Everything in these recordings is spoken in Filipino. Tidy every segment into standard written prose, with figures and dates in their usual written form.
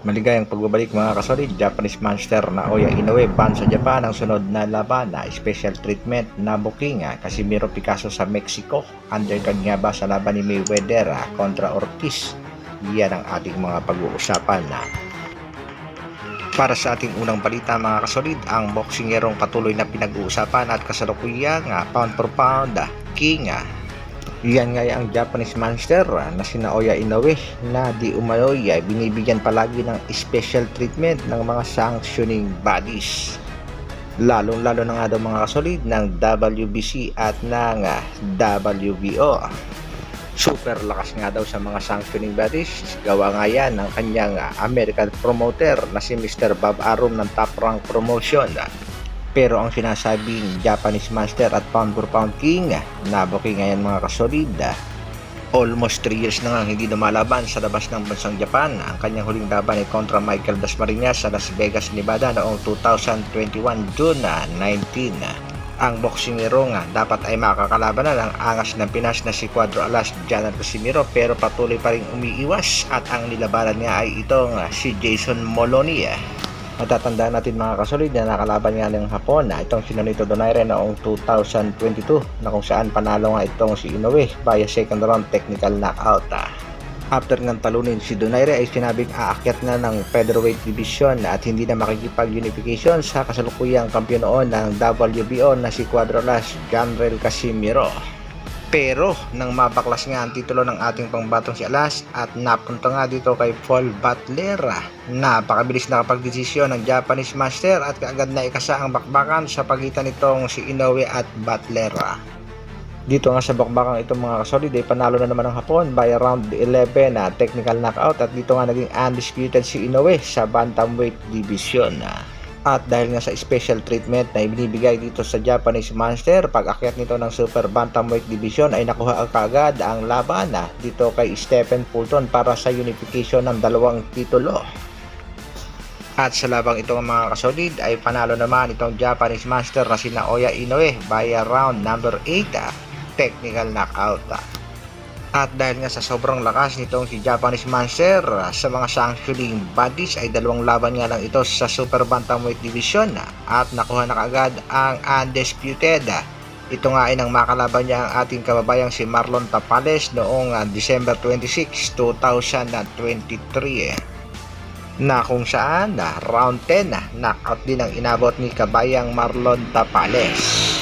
Maligayang pagbabalik mga kasolid, Japanese Monster Naoya Inoue ban sa Japan ang sunod na laban na special treatment na booking Casimiro Picasso sa Mexico. Undercard nga ba sa laban ni Mayweather kontra Ortiz? Yan ang ating mga pag-uusapan Para sa ating unang balita mga kasolid, ang boksingerong patuloy na pinag-uusapan at kasalukuyang pound for pound king yan nga ang Japanese Monster na si Naoya Inoue na di umano'y binibigyan palagi ng special treatment ng mga sanctioning bodies. Lalo na nga daw mga kasolid ng WBC at ng WBO. Super lakas nga daw sa mga sanctioning bodies. Gawa nga yan ng kanyang American promoter na si Mr. Bob Arum ng Top Rank Promotion. Pero ang sinasabing Japanese Monster at Pound for Pound King na booking ngayon mga kasolid, almost 3 years na nga hindi lumalaban sa labas ng bansang Japan. Ang kanyang huling laban ay kontra Michael Dasmariñas sa Las Vegas, Nevada noong 2021 June 19. Ang boksingero dapat ay makakalaban na ng angas ng Pinas na si Cuadro Alas Janar Casimiro, pero patuloy pa rin umiiwas at ang nilabanan niya ay itong si Jason Moloney. Matatandaan natin mga kasolid na nakalaban nga ng Hapon itong si Nonito Donaire noong 2022 na kung saan panalo nga itong si Inoue via second round technical knockout. After ng talunin si Donaire ay sinabing aakyat na ng featherweight division at hindi na makikipag-unification sa kasalukuyang kampiyon noon ng WBO na si Cuadro Alas Janrel Casimiro. Pero nang mabaklas nga ang titulo ng ating pangbatong si Alas at napunta nga dito kay Paul Butler, napakabilis na kapagdesisyon ng Japanese Master at kaagad na ikasa ang bakbakan sa pagitan nitong si Inoue at Butler. Dito nga sa bakbakan itong mga kasolid ay panalo na naman ng Hapon by round 11 technical knockout at dito nga naging undisputed si Inoue sa bantamweight division. At dahil nga sa special treatment na ibinibigay dito sa Japanese Monster, pag-akyat nito ng Super Bantamweight Division ay nakuha kaagad ang laban dito kay Stephen Fulton para sa unification ng dalawang titulo. At sa labang ito mga kasolid ay panalo naman itong Japanese Monster na si Naoya Inoue via round number 8 technical knockout. At dahil nga sa sobrang lakas nitong si Japanese Monster sa mga sanctioning bodies ay dalawang laban nga lang ito sa Super Bantamweight Division at nakuha na kaagad ang undisputed. Ito nga ay nang makalaban niya ang ating kababayang si Marlon Tapales noong December 26, 2023 na kung saan round 10 knockout din ang inabot ni kabayang Marlon Tapales.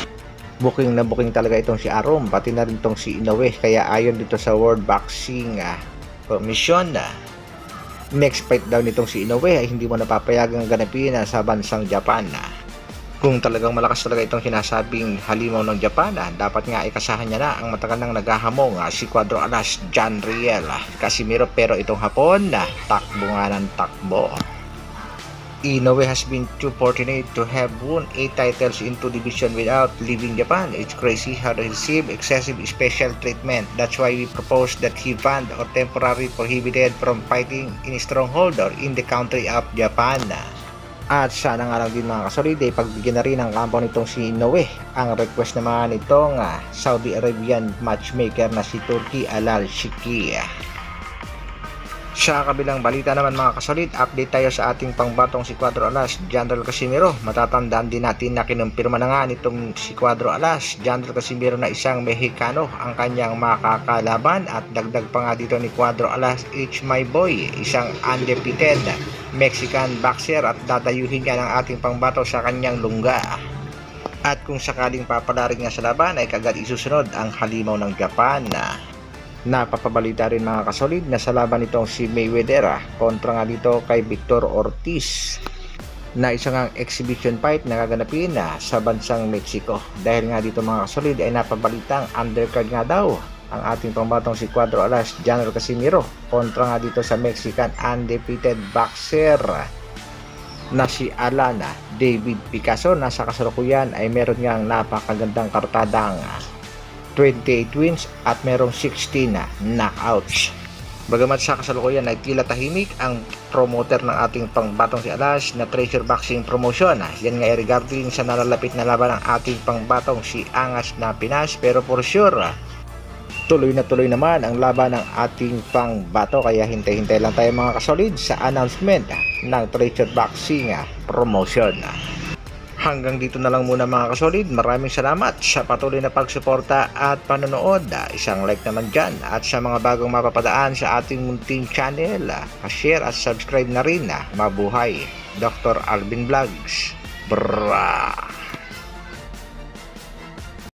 Booking na booking talaga itong si Arum, pati na rin itong si Inoue, kaya ayon dito sa World Boxing Commission next fight daw nitong si Inoue ay hindi mo napapayagang ganapin sa bansang Japan. Kung talagang malakas talaga itong sinasabing halimaw ng Japan, dapat nga ikasahan niya na ang matagal nang naghahamong si Cuadro Alas Janriel Casimiro, pero itong Hapon takbo nga ng takbo. Inoue has been too fortunate to have won 8 titles in 2 divisions without leaving Japan. It's crazy how they receive excessive special treatment. That's why we propose that he banned or temporarily prohibited from fighting in stronghold or in the country of Japan. At sana nga lang din mga kasolid ay pagbigyan na rin ng kampo nitong si Inoue ang request naman nitong Saudi Arabian matchmaker na si Turki Al Shiki. Sa kabilang balita naman mga kasolid, update tayo sa ating pangbatong si Cuadro Alas Janrel Casimiro. Matatandaan din natin na kinumpirma na nga nitong si Cuadro Alas Janrel Casimiro na isang Mexicano ang kanyang makakalaban at dagdag pa nga dito ni Cuadro Alas H. My Boy, isang undefeated Mexican boxer at dadayuhin nga ng ating pangbato sa kanyang lungga. At kung sakaling papalarin nga sa laban ay kagad isusunod ang halimaw ng Japan. Napapabalita rin mga kasolid na sa laban nitong si Mayweather kontra nga dito kay Victor Ortiz na isang exhibition fight na gaganapin sa bansang Mexico. Dahil nga dito mga kasolid ay napabalitang undercard nga daw ang ating pambatong si Cuadro Alas Janrel Casimiro kontra nga dito sa Mexican undefeated boxer na si Alan David Picasso na sa kasalukuyan ay meron ngang napakagandang kartadang 28 wins at merong 16 knockouts. Bagamat sa kasalukuyan ay tila tahimik ang promoter ng ating pangbatong si Alas na Treasure Boxing Promotion. Yan nga ay regarding sa nalalapit na laban ng ating pangbatong si Angas na Pinas, pero for sure tuloy naman ang laban ng ating pangbato, kaya hintay-hintay lang tayo mga kasolid sa announcement ng Treasure Boxing promotion. Hanggang dito na lang muna mga kasolid. Maraming salamat sa patuloy na pagsuporta at panonood. Isang like naman dyan, at sa mga bagong mapapadaan sa ating munting channel, share at subscribe na rin. Mabuhay Dr. Alvin Vlogs. Bra!